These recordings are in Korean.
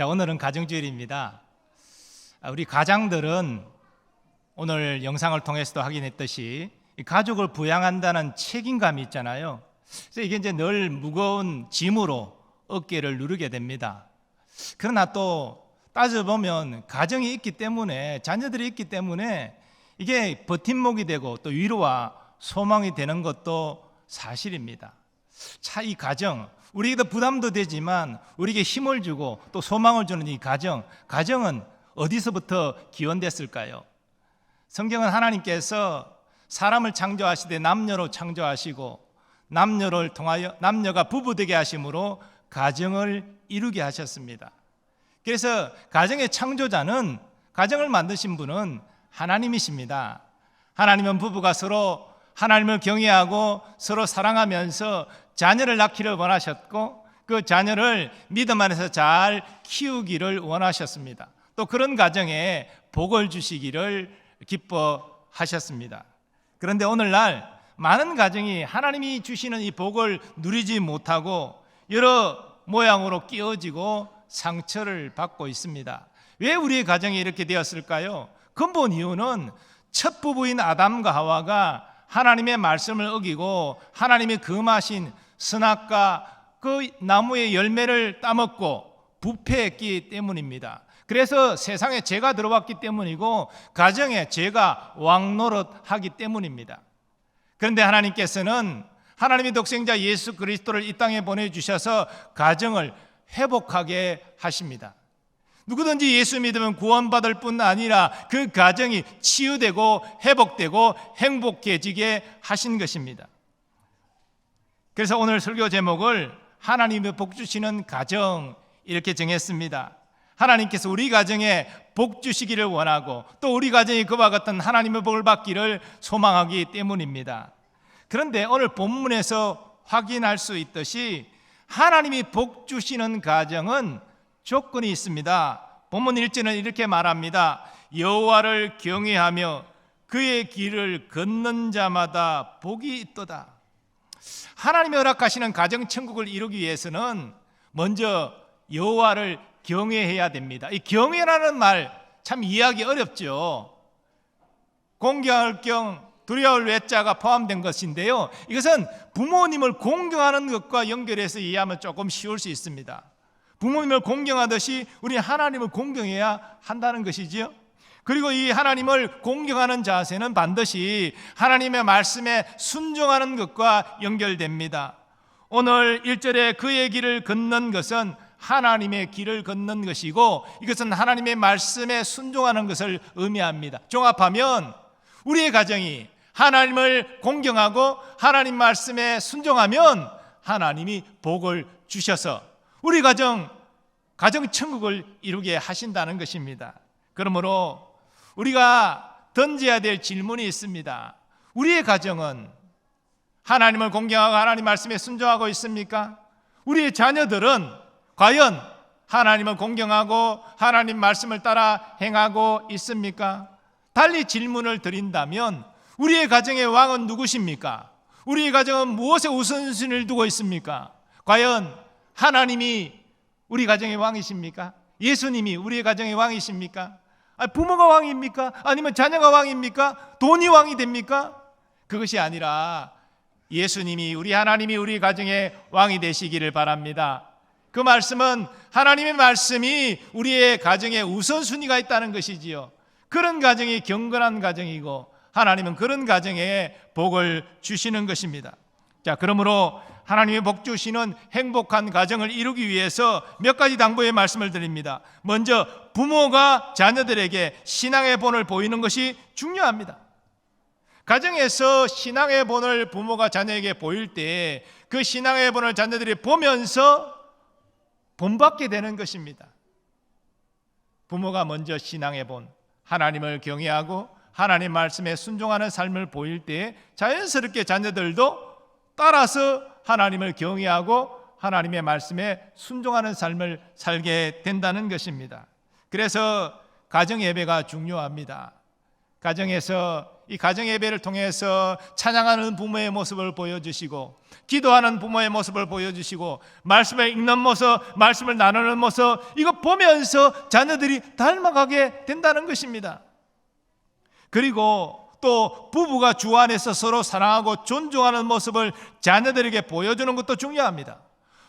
자, 오늘은 가정주일입니다. 우리 가장들은 오늘 영상을 통해서도 확인했듯이 가족을 부양한다는 책임감이 있잖아요. 그래서 이게 이제 늘 무거운 짐으로 어깨를 누르게 됩니다. 그러나 또 따져보면 가정이 있기 때문에, 자녀들이 있기 때문에 이게 버팀목이 되고 또 위로와 소망이 되는 것도 사실입니다. 자, 이 가정, 우리에게도 부담도 되지만 우리에게 힘을 주고 또 소망을 주는 이 가정은 어디서부터 기원됐을까요? 성경은 하나님께서 사람을 창조하시되 남녀로 창조하시고 남녀를 통하여 남녀가 부부되게 하심으로 가정을 이루게 하셨습니다. 그래서 가정의 창조자는, 가정을 만드신 분은 하나님이십니다. 하나님은 부부가 서로 하나님을 경외하고 서로 사랑하면서 자녀를 낳기를 원하셨고 그 자녀를 믿음 안에서 잘 키우기를 원하셨습니다. 또 그런 가정에 복을 주시기를 기뻐하셨습니다. 그런데 오늘날 많은 가정이 하나님이 주시는 이 복을 누리지 못하고 여러 모양으로 끼어지고 상처를 받고 있습니다. 왜 우리의 가정이 이렇게 되었을까요? 근본 이유는 첫 부부인 아담과 하와가 하나님의 말씀을 어기고 하나님이 금하신 선악과 그 나무의 열매를 따먹고 부패했기 때문입니다. 그래서 세상에 죄가 들어왔기 때문이고 가정에 죄가 왕노릇하기 때문입니다. 그런데 하나님께서는 하나님의 독생자 예수 그리스도를 이 땅에 보내주셔서 가정을 회복하게 하십니다. 누구든지 예수 믿으면 구원받을 뿐 아니라 그 가정이 치유되고 회복되고 행복해지게 하신 것입니다. 그래서 오늘 설교 제목을 하나님의 복 주시는 가정 이렇게 정했습니다. 하나님께서 우리 가정에 복 주시기를 원하고 또 우리 가정이 그와 같은 하나님의 복을 받기를 소망하기 때문입니다. 그런데 오늘 본문에서 확인할 수 있듯이 하나님이 복 주시는 가정은 조건이 있습니다. 본문 1절은 이렇게 말합니다. 여호와를 경외하며 그의 길을 걷는 자마다 복이 있도다. 하나님이 허락하시는 가정천국을 이루기 위해서는 먼저 여호와를 경외해야 됩니다. 이 경외라는 말 참 이해하기 어렵죠. 공경할 경, 두려울 외자가 포함된 것인데요, 이것은 부모님을 공경하는 것과 연결해서 이해하면 조금 쉬울 수 있습니다. 부모님을 공경하듯이 우리 하나님을 공경해야 한다는 것이지요. 그리고 이 하나님을 공경하는 자세는 반드시 하나님의 말씀에 순종하는 것과 연결됩니다. 오늘 1절에 그의 길을 걷는 것은 하나님의 길을 걷는 것이고 이것은 하나님의 말씀에 순종하는 것을 의미합니다. 종합하면 우리의 가정이 하나님을 공경하고 하나님 말씀에 순종하면 하나님이 복을 주셔서 우리 가정 천국을 이루게 하신다는 것입니다. 그러므로 우리가 던져야 될 질문이 있습니다. 우리의 가정은 하나님을 공경하고 하나님 말씀에 순종하고 있습니까? 우리의 자녀들은 과연 하나님을 공경하고 하나님 말씀을 따라 행하고 있습니까? 달리 질문을 드린다면 우리의 가정의 왕은 누구십니까? 우리의 가정은 무엇에 우선순위를 두고 있습니까? 과연 하나님이 우리 가정의 왕이십니까? 예수님이 우리의 가정의 왕이십니까? 부모가 왕입니까? 아니면 자녀가 왕입니까? 돈이 왕이 됩니까? 그것이 아니라 예수님이, 우리 하나님이 우리 가정의 왕이 되시기를 바랍니다. 그 말씀은 하나님의 말씀이 우리의 가정에 우선순위가 있다는 것이지요. 그런 가정이 경건한 가정이고 하나님은 그런 가정에 복을 주시는 것입니다. 자, 그러므로 하나님의 복 주시는 행복한 가정을 이루기 위해서 몇 가지 당부의 말씀을 드립니다. 먼저 부모가 자녀들에게 신앙의 본을 보이는 것이 중요합니다. 가정에서 신앙의 본을 부모가 자녀에게 보일 때 그 신앙의 본을 자녀들이 보면서 본받게 되는 것입니다. 부모가 먼저 신앙의 본, 하나님을 경외하고 하나님 말씀에 순종하는 삶을 보일 때 자연스럽게 자녀들도 따라서 하나님을 경외하고 하나님의 말씀에 순종하는 삶을 살게 된다는 것입니다. 그래서 가정 예배가 중요합니다. 가정에서 이 가정 예배를 통해서 찬양하는 부모의 모습을 보여주시고, 기도하는 부모의 모습을 보여주시고, 말씀을 읽는 모습, 말씀을 나누는 모습, 이거 보면서 자녀들이 닮아가게 된다는 것입니다. 그리고 또 부부가 주 안에서 서로 사랑하고 존중하는 모습을 자녀들에게 보여주는 것도 중요합니다.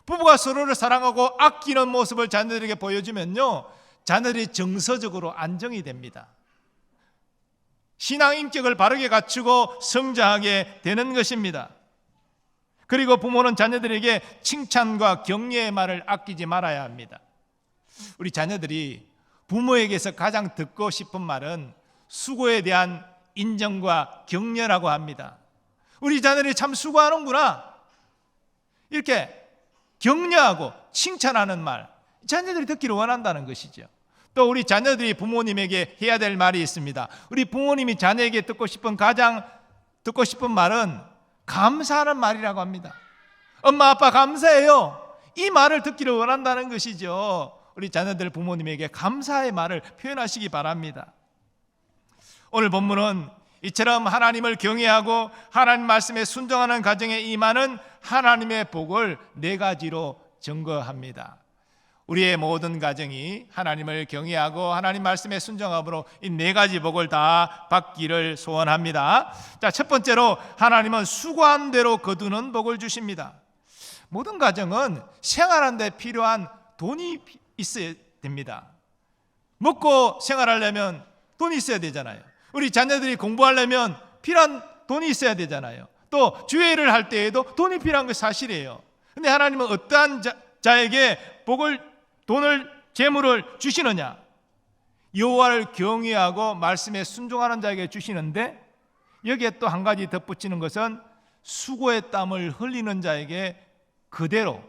부부가 서로를 사랑하고 아끼는 모습을 자녀들에게 보여주면요, 자녀들이 정서적으로 안정이 됩니다. 신앙 인격을 바르게 갖추고 성장하게 되는 것입니다. 그리고 부모는 자녀들에게 칭찬과 격려의 말을 아끼지 말아야 합니다. 우리 자녀들이 부모에게서 가장 듣고 싶은 말은 수고에 대한 인정과 격려라고 합니다. 우리 자녀들이 참 수고하는구나, 이렇게 격려하고 칭찬하는 말, 자녀들이 듣기를 원한다는 것이죠. 또 우리 자녀들이 부모님에게 해야 될 말이 있습니다. 우리 부모님이 자녀에게 가장 듣고 싶은 말은 감사하는 말이라고 합니다. 엄마 아빠 감사해요, 이 말을 듣기를 원한다는 것이죠. 우리 자녀들 부모님에게 감사의 말을 표현하시기 바랍니다. 오늘 본문은 이처럼 하나님을 경외하고 하나님 말씀에 순종하는 가정에 임하는 하나님의 복을 4가지로 증거합니다. 우리의 모든 가정이 하나님을 경외하고 하나님 말씀에 순종함으로 이 4가지 복을 다 받기를 소원합니다. 자, 첫 번째로 하나님은 수고한 대로 거두는 복을 주십니다. 모든 가정은 생활하는 데 필요한 돈이 있어야 됩니다. 먹고 생활하려면 돈이 있어야 되잖아요. 우리 자녀들이 공부하려면 필요한 돈이 있어야 되잖아요. 또 주회를 할 때에도 돈이 필요한 게 사실이에요. 근데 하나님은 어떠한 자에게 돈을, 재물을 주시느냐? 여호와를 경외하고 말씀에 순종하는 자에게 주시는데, 여기에 또 한 가지 덧붙이는 것은 수고의 땀을 흘리는 자에게 그대로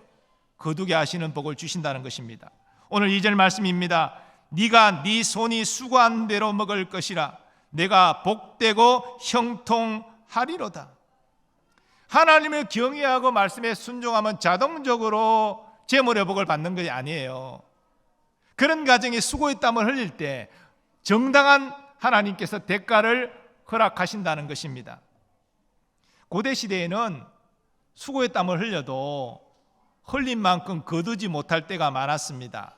거두게 하시는 복을 주신다는 것입니다. 오늘 2절 말씀입니다. 네가 네 손이 수고한 대로 먹을 것이라, 내가 복되고 형통하리로다. 하나님을 경외하고 말씀에 순종하면 자동적으로 재물의 복을 받는 것이 아니에요. 그런 가정이 수고의 땀을 흘릴 때 정당한 하나님께서 대가를 허락하신다는 것입니다. 고대 시대에는 수고의 땀을 흘려도 흘린 만큼 거두지 못할 때가 많았습니다.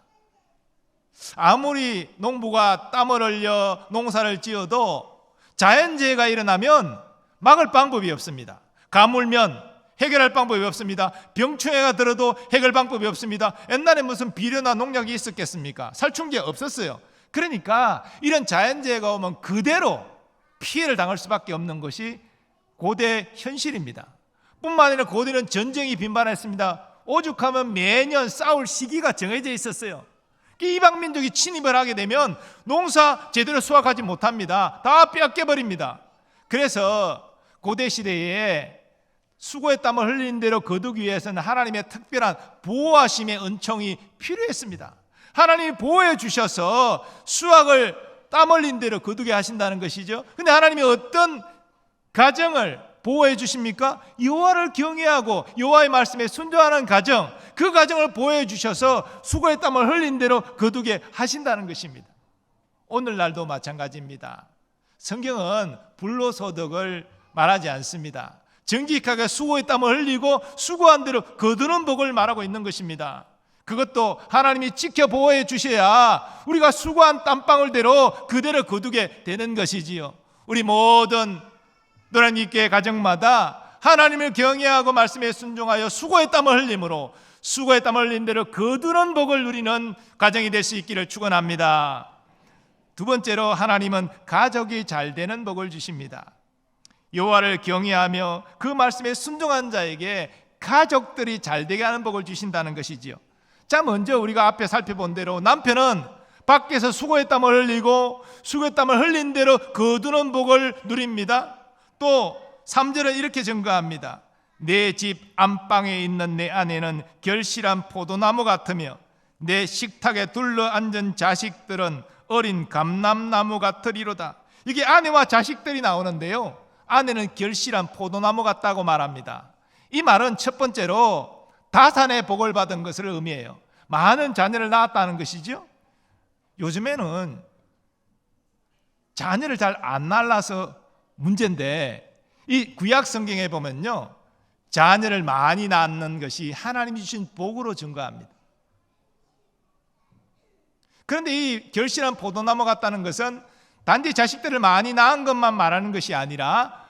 아무리 농부가 땀을 흘려 농사를 지어도 자연재해가 일어나면 막을 방법이 없습니다. 가물면 해결할 방법이 없습니다. 병충해가 들어도 해결 방법이 없습니다. 옛날에 무슨 비료나 농약이 있었겠습니까? 살충제 없었어요. 그러니까 이런 자연재해가 오면 그대로 피해를 당할 수밖에 없는 것이 고대 현실입니다. 뿐만 아니라 고대는 전쟁이 빈번했습니다. 오죽하면 매년 싸울 시기가 정해져 있었어요. 이방 민족이 침입을 하게 되면 농사 제대로 수확하지 못합니다. 다 빼앗겨버립니다. 그래서 고대 시대에 수고의 땀을 흘린 대로 거두기 위해서는 하나님의 특별한 보호하심의 은총이 필요했습니다. 하나님이 보호해 주셔서 수확을 땀 흘린 대로 거두게 하신다는 것이죠. 근데 하나님이 어떤 가정을 보호해 주십니까? 여호와를 경외하고 여호와의 말씀에 순종하는 가정, 그 가정을 보호해 주셔서 수고의 땀을 흘린 대로 거두게 하신다는 것입니다. 오늘날도 마찬가지입니다. 성경은 불로소득을 말하지 않습니다. 정직하게 수고의 땀을 흘리고 수고한 대로 거두는 복을 말하고 있는 것입니다. 그것도 하나님이 지켜 보호해 주셔야 우리가 수고한 땀방울대로 그대로 거두게 되는 것이지요. 우리 모든 노란잎교회 가정마다 하나님을 경외하고 말씀에 순종하여 수고의 땀을 흘림으로 수고의 땀을 흘린 대로 거두는 복을 누리는 가정이 될 수 있기를 축원합니다. 두 번째로 하나님은 가족이 잘 되는 복을 주십니다. 여호와를 경외하며 그 말씀에 순종한 자에게 가족들이 잘 되게 하는 복을 주신다는 것이지요. 자, 먼저 우리가 앞에 살펴본 대로 남편은 밖에서 수고의 땀을 흘리고 수고의 땀을 흘린 대로 거두는 복을 누립니다. 또 3절은 이렇게 증거합니다. 내 집 안방에 있는 내 아내는 결실한 포도나무 같으며 내 식탁에 둘러앉은 자식들은 어린 감람나무 같으리로다. 이게 아내와 자식들이 나오는데요, 아내는 결실한 포도나무 같다고 말합니다. 이 말은 첫 번째로 다산의 복을 받은 것을 의미해요. 많은 자녀를 낳았다는 것이죠. 요즘에는 자녀를 잘 안 낳아서 문제인데, 이 구약 성경에 보면요, 자녀를 많이 낳는 것이 하나님이 주신 복으로 증거합니다. 그런데 이 결실한 포도나무 같다는 것은 단지 자식들을 많이 낳은 것만 말하는 것이 아니라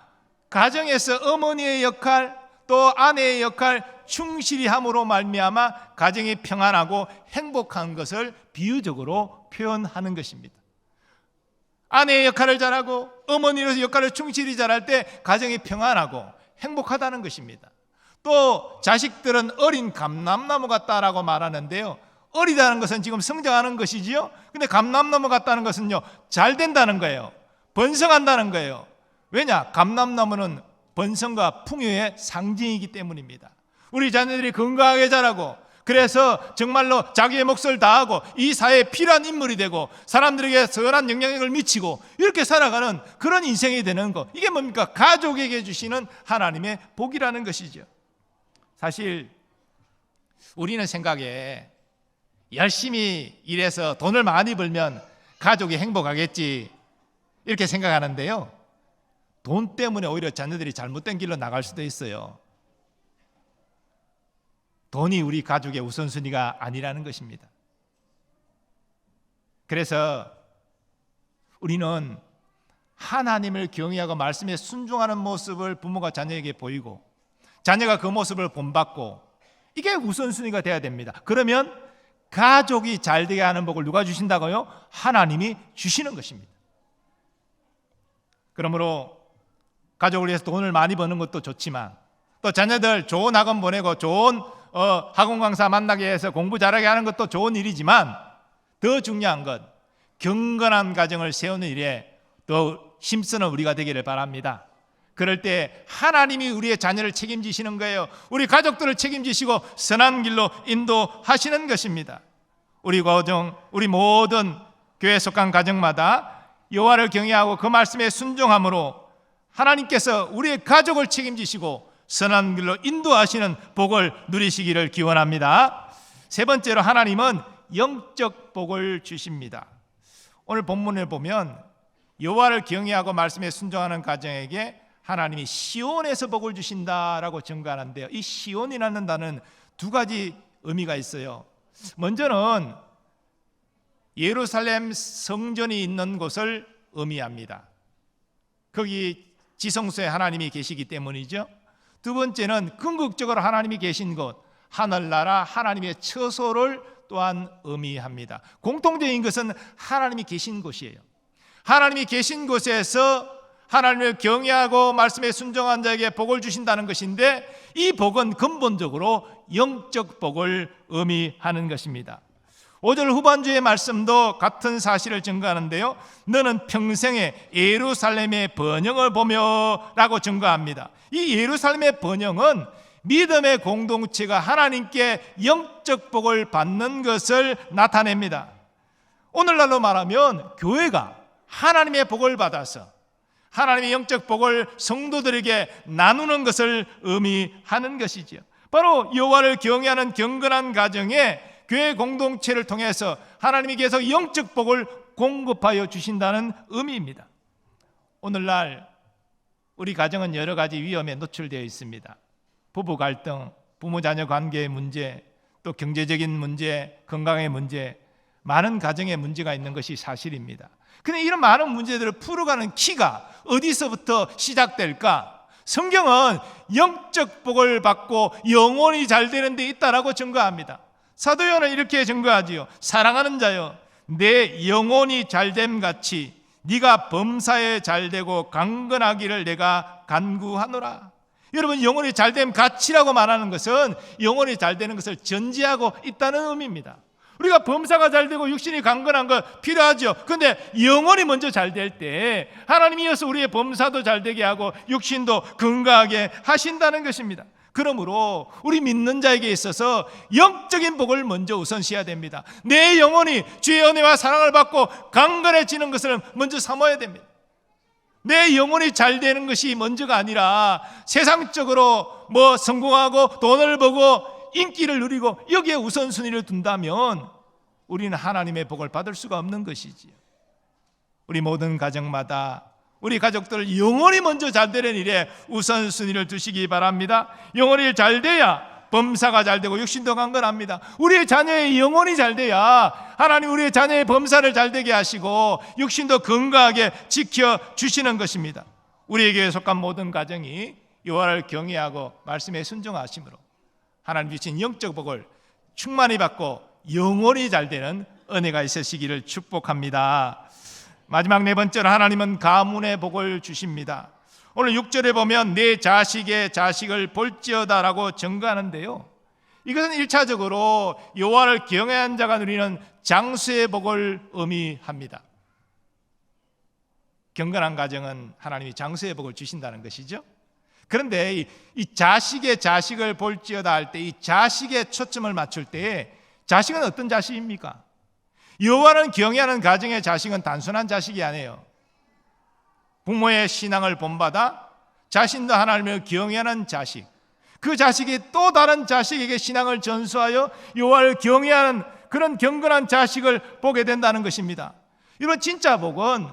가정에서 어머니의 역할, 또 아내의 역할 충실히 함으로 말미암아 가정이 평안하고 행복한 것을 비유적으로 표현하는 것입니다. 아내의 역할을 잘하고 어머니로서 역할을 충실히 잘할 때 가정이 평안하고 행복하다는 것입니다. 또 자식들은 어린 감람나무 같다라고 말하는데요, 어리다는 것은 지금 성장하는 것이지요. 근데 감람나무 같다는 것은요, 잘 된다는 거예요. 번성한다는 거예요. 왜냐? 감람나무는 번성과 풍요의 상징이기 때문입니다. 우리 자녀들이 건강하게 자라고, 그래서 정말로 자기의 몫을 다하고 이 사회에 필요한 인물이 되고 사람들에게 선한 영향력을 미치고 이렇게 살아가는 그런 인생이 되는 것, 이게 뭡니까? 가족에게 주시는 하나님의 복이라는 것이죠. 사실 우리는 생각에 열심히 일해서 돈을 많이 벌면 가족이 행복하겠지 이렇게 생각하는데요, 돈 때문에 오히려 자녀들이 잘못된 길로 나갈 수도 있어요. 돈이 우리 가족의 우선순위가 아니라는 것입니다. 그래서 우리는 하나님을 경외하고 말씀에 순종하는 모습을 부모가 자녀에게 보이고 자녀가 그 모습을 본받고, 이게 우선순위가 돼야 됩니다. 그러면 가족이 잘 되게 하는 복을 누가 주신다고요? 하나님이 주시는 것입니다. 그러므로 가족을 위해서 돈을 많이 버는 것도 좋지만, 또 자녀들 좋은 학원 보내고 좋은 학원 강사 만나게 해서 공부 잘하게 하는 것도 좋은 일이지만, 더 중요한 건 경건한 가정을 세우는 일에 더 힘쓰는 우리가 되기를 바랍니다. 그럴 때 하나님이 우리의 자녀를 책임지시는 거예요. 우리 가족들을 책임지시고 선한 길로 인도하시는 것입니다. 우리 가정, 우리 모든 교회에 속한 가정마다 여호와를 경외하고 그 말씀에 순종함으로 하나님께서 우리의 가족을 책임지시고 선한 길로 인도하시는 복을 누리시기를 기원합니다. 세 번째로, 하나님은 영적 복을 주십니다. 오늘 본문을 보면 여호와를 경외하고 말씀에 순종하는 가정에게 하나님이 시온에서 복을 주신다라고 증거하는데요, 이 시온이라는 단어는 두 가지 의미가 있어요. 먼저는 예루살렘 성전이 있는 곳을 의미합니다. 거기 지성소에 하나님이 계시기 때문이죠. 두 번째는 궁극적으로 하나님이 계신 곳, 하늘나라 하나님의 처소를 또한 의미합니다. 공통적인 것은 하나님이 계신 곳이에요. 하나님이 계신 곳에서 하나님을 경외하고 말씀에 순종한 자에게 복을 주신다는 것인데, 이 복은 근본적으로 영적 복을 의미하는 것입니다. 5절 후반주의 말씀도 같은 사실을 증거하는데요, 너는 평생에 예루살렘의 번영을 보며 라고 증거합니다. 이 예루살렘의 번영은 믿음의 공동체가 하나님께 영적 복을 받는 것을 나타냅니다. 오늘날로 말하면 교회가 하나님의 복을 받아서 하나님의 영적 복을 성도들에게 나누는 것을 의미하는 것이죠. 바로 여호와를 경외하는 경건한 가정에 교회 공동체를 통해서 하나님이 계속 영적 복을 공급하여 주신다는 의미입니다. 오늘날 우리 가정은 여러 가지 위험에 노출되어 있습니다. 부부 갈등, 부모 자녀 관계의 문제, 또 경제적인 문제, 건강의 문제, 많은 가정에 문제가 있는 것이 사실입니다. 근데 이런 많은 문제들을 풀어가는 키가 어디서부터 시작될까? 성경은 영적 복을 받고 영혼이 잘 되는 데 있다라고 증거합니다. 사도 요한은 이렇게 증거하지요. 사랑하는 자여, 내 영혼이 잘됨 같이 네가 범사에 잘되고 강건하기를 내가 간구하노라. 여러분, 영혼이 잘됨 같이라고 말하는 것은 영혼이 잘되는 것을 전제하고 있다는 의미입니다. 우리가 범사가 잘되고 육신이 강건한 거 필요하죠. 그런데 영혼이 먼저 잘될 때 하나님이 이어서 우리의 범사도 잘되게 하고 육신도 건강하게 하신다는 것입니다. 그러므로 우리 믿는 자에게 있어서 영적인 복을 먼저 우선시해야 됩니다. 내 영혼이 주의 은혜와 사랑을 받고 강건해지는 것을 먼저 삼아야 됩니다. 내 영혼이 잘 되는 것이 먼저가 아니라 세상적으로 성공하고 돈을 벌고 인기를 누리고 여기에 우선순위를 둔다면 우리는 하나님의 복을 받을 수가 없는 것이지요. 우리 모든 가정마다 우리 가족들 영혼이 먼저 잘 되는 일에 우선순위를 두시기 바랍니다. 영혼이 잘 돼야 범사가 잘 되고 육신도 강건합니다. 우리의 자녀의 영혼이 잘 돼야 하나님 우리의 자녀의 범사를 잘 되게 하시고 육신도 건강하게 지켜주시는 것입니다. 우리에게 속한 모든 가정이 여호와를 경외하고 말씀에 순종하심으로 하나님 주신 영적 복을 충만히 받고 영혼이 잘 되는 은혜가 있으시기를 축복합니다. 마지막 네 번째로 하나님은 가문의 복을 주십니다. 오늘 6절에 보면 내 자식의 자식을 볼지어다라고 증거하는데요, 이것은 1차적으로 여호와를 경외한 자가 누리는 장수의 복을 의미합니다. 경건한 가정은 하나님이 장수의 복을 주신다는 것이죠. 그런데 이 자식의 자식을 볼지어다 할 때 이 자식의 초점을 맞출 때 자식은 어떤 자식입니까? 여호와를 경외하는 가정의 자식은 단순한 자식이 아니에요. 부모의 신앙을 본받아 자신도 하나님을 경외하는 자식, 그 자식이 또 다른 자식에게 신앙을 전수하여 여호와를 경외하는 그런 경건한 자식을 보게 된다는 것입니다. 이런 진짜 복은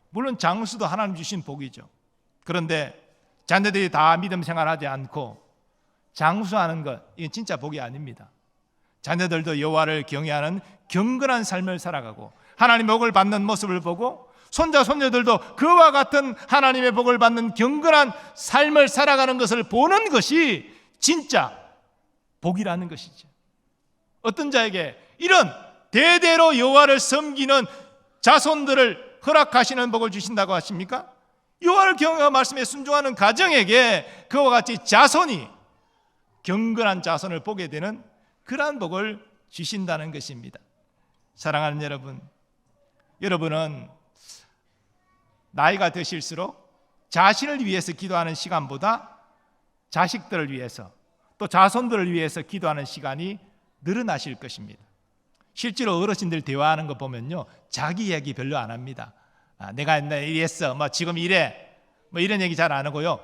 물론 장수도 하나님 주신 복이죠. 그런데 자녀들이 다 믿음 생활하지 않고 장수하는 것, 이건 진짜 복이 아닙니다. 자녀들도 여호와를 경외하는 경건한 삶을 살아가고 하나님의 복을 받는 모습을 보고 손자 손녀들도 그와 같은 하나님의 복을 받는 경건한 삶을 살아가는 것을 보는 것이 진짜 복이라는 것이죠. 어떤 자에게 이런 대대로 여호와를 섬기는 자손들을 허락하시는 복을 주신다고 하십니까? 여호와를 경외하고 말씀에 순종하는 가정에게 그와 같이 자손이 경건한 자손을 보게 되는 그러한 복을 주신다는 것입니다. 사랑하는 여러분, 여러분은 나이가 드실수록 자신을 위해서 기도하는 시간보다 자식들을 위해서 또 자손들을 위해서 기도하는 시간이 늘어나실 것입니다. 실제로 어르신들 대화하는 거 보면요, 자기 이야기 별로 안 합니다. 내가 옛날에 이랬어, 지금 이래, 이런 얘기 잘 안 하고요,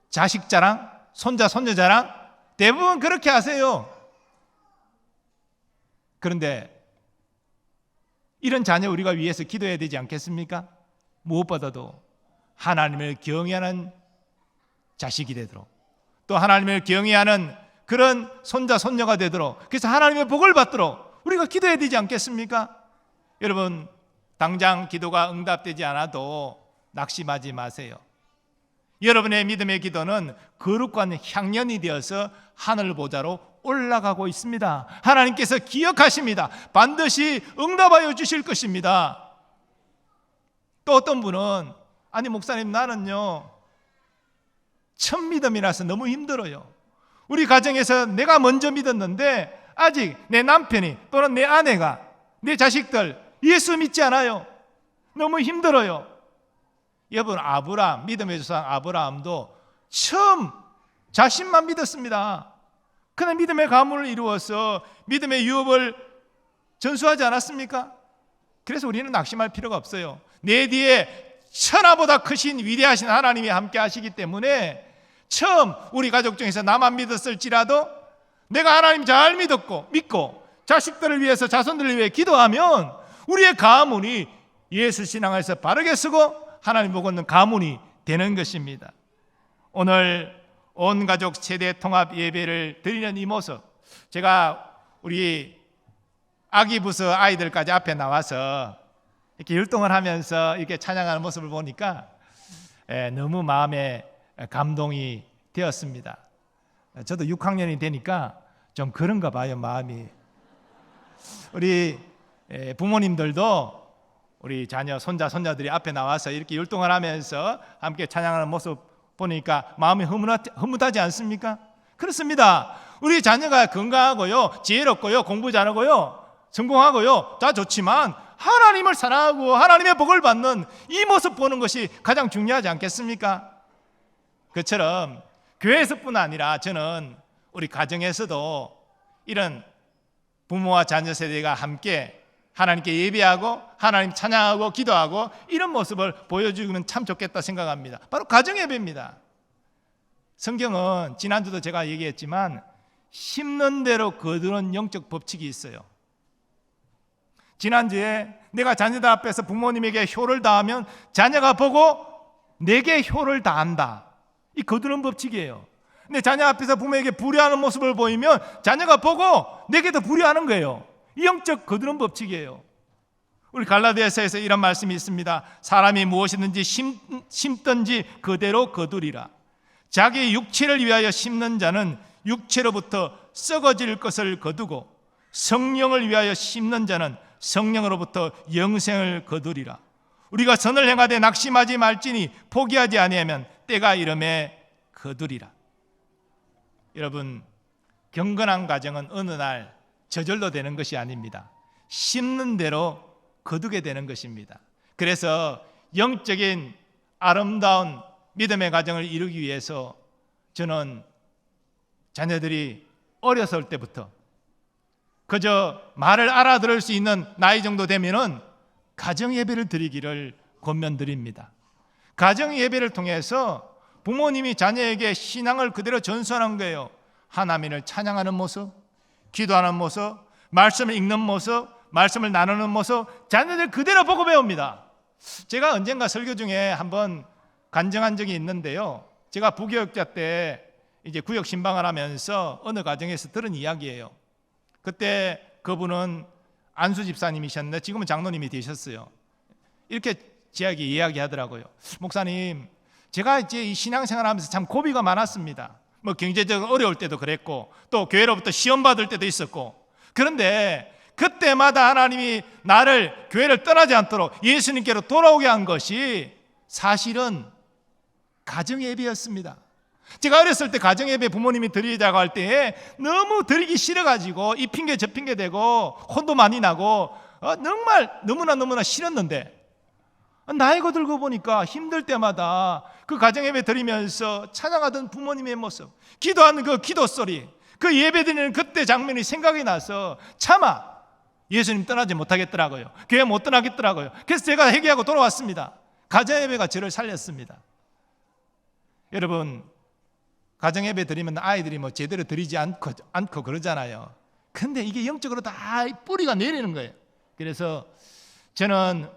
자식 자랑, 손자 손녀 자랑 대부분 그렇게 하세요. 그런데 이런 자녀 우리가 위해서 기도해야 되지 않겠습니까? 무엇보다도 하나님을 경외하는 자식이 되도록, 또 하나님을 경외하는 그런 손자 손녀가 되도록, 그래서 하나님의 복을 받도록 우리가 기도해야 되지 않겠습니까? 여러분, 당장 기도가 응답되지 않아도 낙심하지 마세요. 여러분의 믿음의 기도는 거룩한 향연이 되어서 하늘 보좌로 올라가고 있습니다. 하나님께서 기억하십니다. 반드시 응답하여 주실 것입니다. 또 어떤 분은, 아니 목사님, 나는요 첫 믿음이라서 너무 힘들어요. 우리 가정에서 내가 먼저 믿었는데 아직 내 남편이 또는 내 아내가, 내 자식들 예수 믿지 않아요. 너무 힘들어요. 여러분, 아브라함, 믿음의 조상 아브라함도 처음 자신만 믿었습니다. 그는 믿음의 가문을 이루어서 믿음의 유업을 전수하지 않았습니까? 그래서 우리는 낙심할 필요가 없어요. 내 뒤에 천하보다 크신 위대하신 하나님이 함께 하시기 때문에 처음 우리 가족 중에서 나만 믿었을지라도 내가 하나님 잘 믿고 자식들을 위해서, 자손들을 위해 기도하면 우리의 가문이 예수 신앙에서 바르게 쓰고 하나님 복 얻는 가문이 되는 것입니다. 오늘 온 가족 세대 통합 예배를 드리는 이 모습, 제가 우리 아기 부서 아이들까지 앞에 나와서 이렇게 율동을 하면서 이렇게 찬양하는 모습을 보니까 너무 마음에 감동이 되었습니다. 저도 6학년이 되니까 좀 그런가 봐요, 마음이. 우리 부모님들도 우리 자녀, 손자, 손녀들이 앞에 나와서 이렇게 율동을 하면서 함께 찬양하는 모습 보니까 마음이 흐뭇하지 않습니까? 그렇습니다. 우리 자녀가 건강하고요, 지혜롭고요, 공부 잘하고요, 성공하고요, 다 좋지만 하나님을 사랑하고 하나님의 복을 받는 이 모습 보는 것이 가장 중요하지 않겠습니까? 그처럼 교회에서뿐 아니라 저는 우리 가정에서도 이런 부모와 자녀 세대가 함께 하나님께 예배하고 하나님 찬양하고 기도하고 이런 모습을 보여주면 참 좋겠다 생각합니다. 바로 가정 예배입니다. 성경은 지난주도 제가 얘기했지만 심는 대로 거두는 영적 법칙이 있어요. 지난주에 내가 자녀들 앞에서 부모님에게 효를 다하면 자녀가 보고 내게 효를 다한다. 이 거두는 법칙이에요. 근데 자녀 앞에서 부모에게 불의하는 모습을 보이면 자녀가 보고 내게도 불의하는 거예요. 이 영적 거두는 법칙이에요. 우리 갈라디아서에서 이런 말씀이 있습니다. 사람이 무엇이든지 심든지 그대로 거두리라. 자기 육체를 위하여 심는 자는 육체로부터 썩어질 것을 거두고 성령을 위하여 심는 자는 성령으로부터 영생을 거두리라. 우리가 선을 행하되 낙심하지 말지니 포기하지 아니하면 때가 이름에 거두리라. 여러분, 경건한 가정은 어느 날 저절로 되는 것이 아닙니다. 심는 대로 거두게 되는 것입니다. 그래서 영적인 아름다운 믿음의 가정을 이루기 위해서 저는 자녀들이 어렸을 때부터 그저 말을 알아들을 수 있는 나이 정도 되면은 가정 예배를 드리기를 권면드립니다. 가정 예배를 통해서 부모님이 자녀에게 신앙을 그대로 전수하는 거예요. 하나님을 찬양하는 모습, 기도하는 모습, 말씀을 읽는 모습, 말씀을 나누는 모습, 자녀들 그대로 보고 배웁니다. 제가 언젠가 설교 중에 한번 간증한 적이 있는데요. 제가 부교육자 때 이제 구역 신방을 하면서 어느 가정에서 들은 이야기예요. 그때 그분은 안수 집사님이셨는데 지금은 장로님이 되셨어요. 이렇게 제에게 이야기하더라고요. 목사님, 제가 이제 이 신앙생활 하면서 참 고비가 많았습니다. 뭐 경제적으로 어려울 때도 그랬고 또 교회로부터 시험 받을 때도 있었고, 그런데 그때마다 하나님이 나를 교회를 떠나지 않도록 예수님께로 돌아오게 한 것이 사실은 가정예배였습니다. 제가 어렸을 때 가정예배 부모님이 드리자고 할 때에 너무 드리기 싫어가지고 이 핑계 저 핑계 대고 혼도 많이 나고 정말 너무나 싫었는데, 나이가 들고 보니까 힘들 때마다 그 가정예배 드리면서 찬양하던 부모님의 모습, 기도하는 그 기도 소리, 그 예배 드리는 그때 장면이 생각이 나서 차마 예수님 떠나지 못하겠더라고요. 교회 못 떠나겠더라고요. 그래서 제가 회개하고 돌아왔습니다. 가정예배가 저를 살렸습니다. 여러분, 가정예배 드리면 아이들이 뭐 제대로 드리지 않고 그러잖아요. 근데 이게 영적으로 다 뿌리가 내리는 거예요. 그래서 저는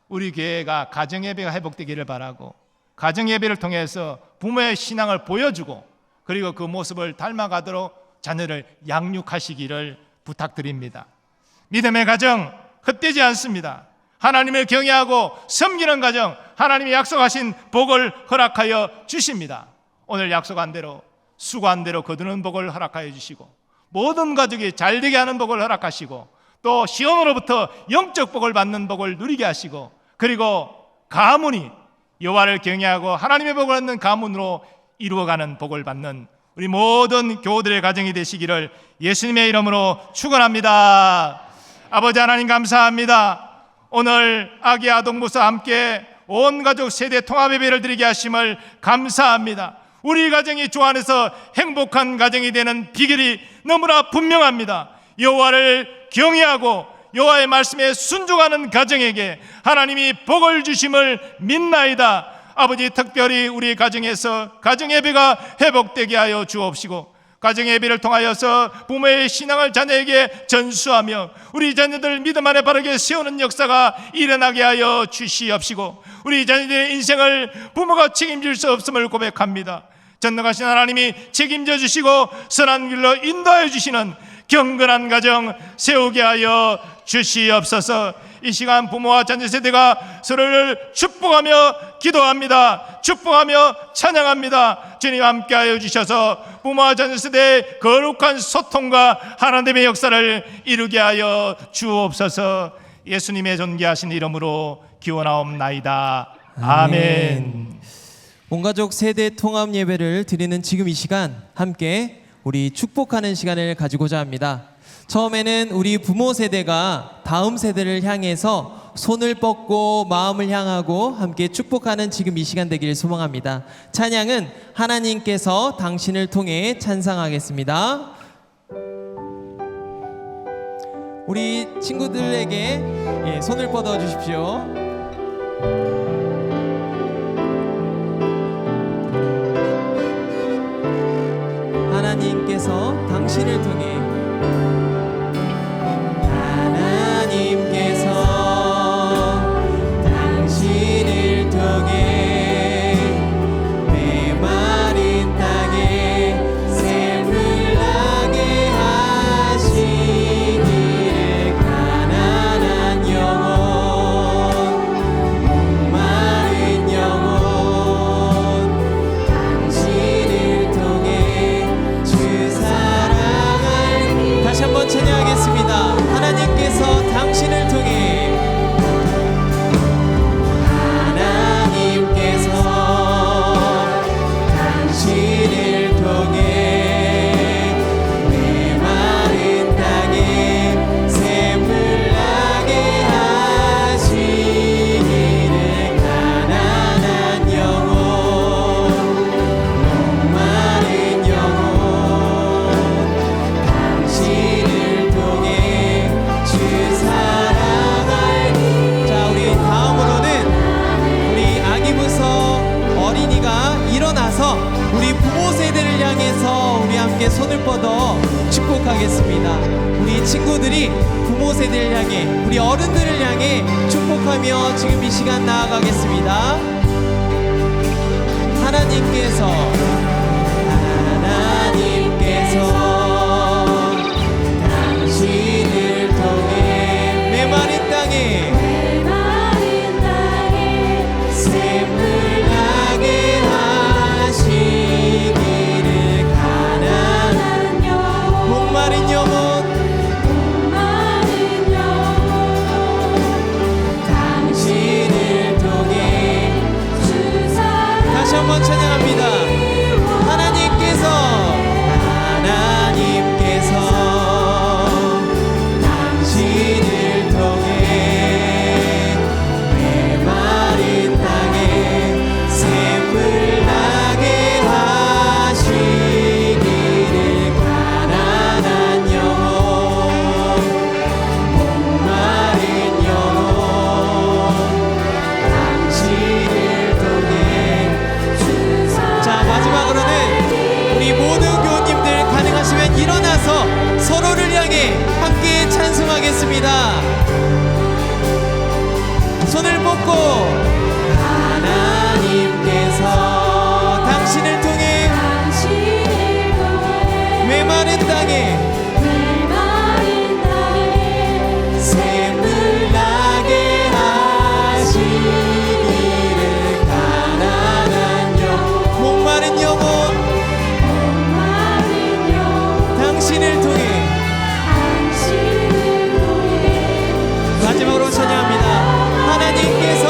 우리 교회가 가정예배가 회복되기를 바라고, 가정예배를 통해서 부모의 신앙을 보여주고 그리고 그 모습을 닮아가도록 자녀를 양육하시기를 부탁드립니다. 믿음의 가정 헛되지 않습니다. 하나님을 경외하고 섬기는 가정, 하나님이 약속하신 복을 허락하여 주십니다. 오늘 약속한 대로 수고한 대로 거두는 복을 허락하여 주시고 모든 가족이 잘되게 하는 복을 허락하시고 또 시온으로부터 영적 복을 받는 복을 누리게 하시고, 그리고 가문이 여호와를 경외하고 하나님의 복을 얻는 가문으로 이루어가는 복을 받는 우리 모든 교우들의 가정이 되시기를 예수님의 이름으로 축원합니다. 아버지 하나님 감사합니다. 오늘 아기 아동부서와 함께 온 가족 세대 통합 예배를 드리게 하심을 감사합니다. 우리 가정이 주 안에서 행복한 가정이 되는 비결이 너무나 분명합니다. 여호와를 경외하고 여호와의 말씀에 순종하는 가정에게 하나님이 복을 주심을 믿나이다. 아버지, 특별히 우리 가정에서 가정예배가 회복되게 하여 주옵시고, 가정예배를 통하여서 부모의 신앙을 자녀에게 전수하며 우리 자녀들 믿음 안에 바르게 세우는 역사가 일어나게 하여 주시옵시고, 우리 자녀들의 인생을 부모가 책임질 수 없음을 고백합니다. 전능하신 하나님이 책임져 주시고 선한 길로 인도하여 주시는 경건한 가정 세우게 하여 주시옵소서. 이 시간 부모와 자녀 세대가 서로를 축복하며 기도합니다. 축복하며 찬양합니다. 주님 함께하여 주셔서 부모와 자녀 세대의 거룩한 소통과 하나님의 역사를 이루게 하여 주옵소서. 예수님의 존귀하신 이름으로 기원하옵나이다. 아멘. 온가족 세대 통합 예배를 드리는 지금 이 시간 함께 우리 축복하는 시간을 가지고자 합니다. 처음에는 우리 부모 세대가 다음 세대를 향해서 손을 뻗고 마음을 향하고 함께 축복하는 지금 이 시간 되기를 소망합니다. 찬양은 하나님께서 당신을 통해 찬양하겠습니다. 우리 친구들에게 손을 뻗어 주십시오. 하나님께서 당신을 통해, 하나님께서 당신을 통해 세대를 향해 축복하며 지금 이 시간 나아가겠습니다. 하나님께서 당신을 통해 메마른 땅에 샘을 나게 하시기를 가난한 목마른 영혼 당신을 통해 다시 한번 찬양합니다. 하나님께서 당신을 통해 메마른 땅에 샘을 나게 하시기를 가난한 영혼 목마른 영혼 당신을 통해 자, 마지막으로는 우리 모든 교우님들 가능하시면 일어나서 서로를 향해 함께 찬송하겠습니다. 손을 뻗고 하나님께서 당신을 통해 메마른 땅에 샘을 나게 하시기를 가난한 영혼 목마른 영혼 당신을 통해 마지막으로 찬양합니다. 하나님께서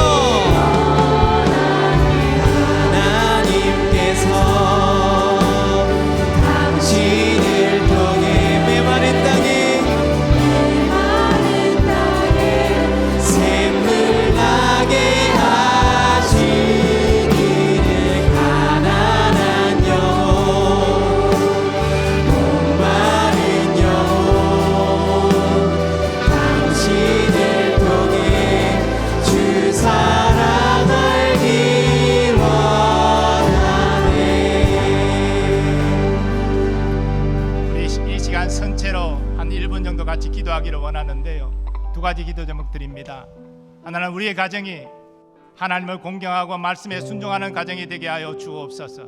당신을 통해 메마른 땅에 샘을 나게 하시기를 가난한 영혼 목마른 영혼 당신을 통해 주 사랑 알기 원하네. 우리 이 시간 선체로 한 1분 정도 같이 기도하기를 원하는데요. 두 가지 기도 제목 드립니다. 하나는 우리의 가정이 하나님을 공경하고 말씀에 순종하는 가정이 되게 하여 주옵소서.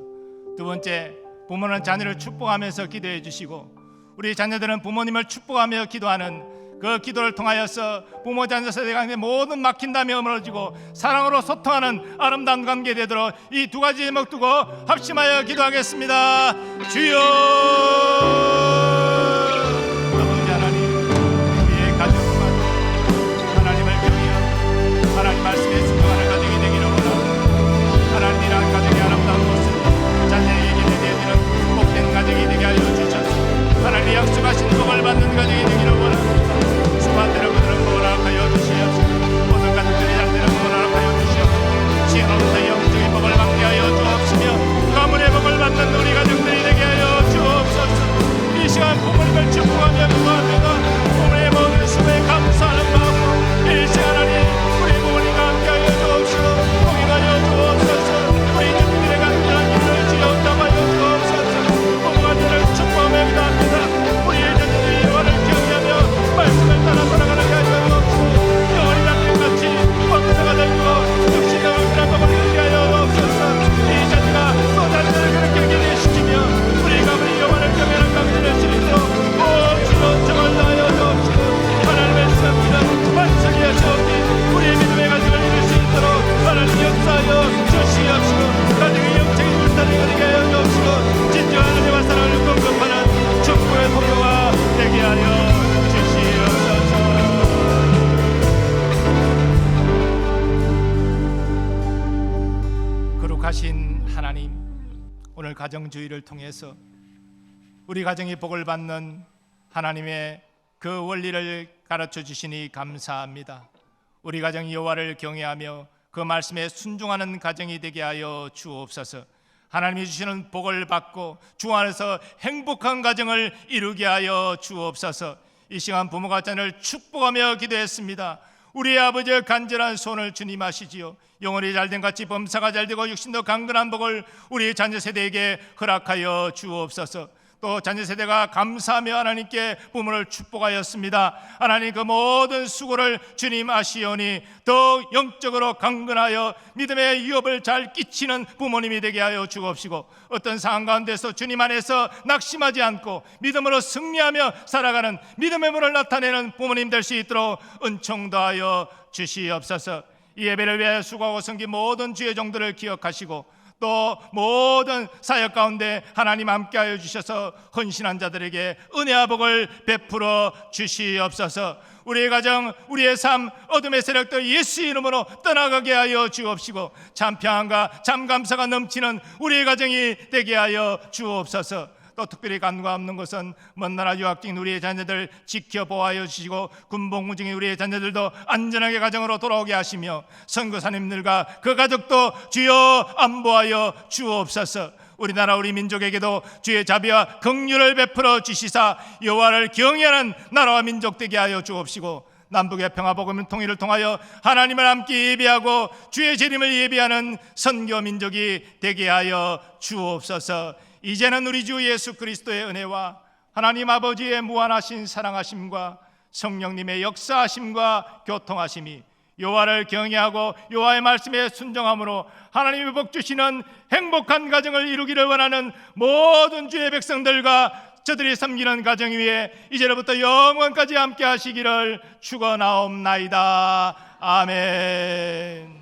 두 번째, 부모는 자녀를 축복하면서 기도해 주시고 우리 자녀들은 부모님을 축복하며 기도하는 그 기도를 통하여서 부모 자녀 세대 간의 모든 막힌담이 어머러지고 사랑으로 소통하는 아름다운 관계 되도록 이 두 가지 제목 두고 합심하여 기도하겠습니다. 주여 아버지 하나님, 우리의 가정과 하나님을 경외하고 하나님 말씀에 순종하는 가정이 되기를 원합니다. 하나님이라는 가정의 아름다운 모습 자녀에게 기대되는 복된 가정이 되게 하여 주셔서 하나님이 약속하신 복을 받는 가정이 되기를 원합니다. 주만대로 그들은 복을 허락하여 주시옵소서. 모든 가족들이 잘되는 복을 허락하여 주시옵소서. 지혜로부터 영적인 복을 받게 하여 주옵시며 가문의 복을 받는 우리 가족들이 되게 하여 주옵소서. 이 시간 부모님을 축복하며 기도합니다. 부모님의 모든 수고에 감사하는 마음으로 이 시간 안에 우리 부모님과 함께하여 주옵시고 복임하여 주옵소서. 우리 주님들의 간절한 기도를 지어온다고 하여 주옵소서. 부모님을 축복하며 기도합니다. 우리의 자녀들이 영화를 기억하며 말씀을 따라 살아가는 게 하여 주옵시고 영원히 남편같이 범사가 되고 육신의 얼굴을 먹으려 하여 주옵소서. 이 자녀가 또 자녀를 그렇게 기대시키며 우리 가문이 영원을 경외하는 가문이 될 수 있도록 주로 정을 다하여 주옵시고 하나님의 씀이라 말씀이 하시옵니 우리의 믿음의 가정을 이룰 수 있도록 하나님 역사하여 주시옵시고 가정의 영적인 울타리가 되게 하여 주옵시고 진정한 은혜와 사랑을 공급하는 축복의 통로가 되게 하여 주시옵소서. 거룩하신 하나님, 오늘 가정주의를 통해서 우리 가정이 복을 받는 하나님의 그 원리를 가르쳐 주시니 감사합니다. 우리 가정이 여호와를 경외하며 그 말씀에 순종하는 가정이 되게 하여 주옵소서. 하나님이 주시는 복을 받고 주 안에서 행복한 가정을 이루게 하여 주옵소서. 이 시간 부모가 자녀를 축복하며 기도했습니다. 우리 아버지의 간절한 손을 주님 아시지요. 영혼이 잘된 같이 범사가 잘되고 육신도 강건한 복을 우리 자녀 세대에게 허락하여 주옵소서. 또 자녀 세대가 감사하며 하나님께 부모를 축복하였습니다. 하나님 그 모든 수고를 주님 아시오니 더욱 영적으로 강건하여 믿음의 유업을 잘 끼치는 부모님이 되게 하여 주옵시고, 어떤 상황 가운데서 주님 안에서 낙심하지 않고 믿음으로 승리하며 살아가는 믿음의 문을 나타내는 부모님 될 수 있도록 은총 더하여 주시옵소서. 이 예배를 위하여 수고하고 섬긴 모든 주의 종들을 기억하시고, 또 모든 사역 가운데 하나님 함께하여 주셔서 헌신한 자들에게 은혜와 복을 베풀어 주시옵소서. 우리의 가정, 우리의 삶, 어둠의 세력들 예수 이름으로 떠나가게 하여 주옵시고, 참 평안과 참 감사가 넘치는 우리의 가정이 되게 하여 주옵소서. 또 특별히 간과 없는 것은 먼 나라 유학 중인 우리의 자녀들 지켜보아여 주시고, 군복무 중인 우리의 자녀들도 안전하게 가정으로 돌아오게 하시며, 선교사님들과 그 가족도 주여 안보하여 주옵소서. 우리나라 우리 민족에게도 주의 자비와 긍휼을 베풀어 주시사 여호와를 경외하는 나라와 민족 되게 하여 주옵시고, 남북의 평화 복음 통일을 통하여 하나님을 함께 예배하고 주의 재림을 예배하는 선교 민족이 되게 하여 주옵소서. 이제는 우리 주 예수 그리스도의 은혜와 하나님 아버지의 무한하신 사랑하심과 성령님의 역사하심과 교통하심이 여호와를 경외하고 여호와의 말씀에 순종함으로 하나님의 복 주시는 행복한 가정을 이루기를 원하는 모든 주의 백성들과 저들이 섬기는 가정 위에 이제로부터 영원까지 함께 하시기를 축원하옵나이다. 아멘.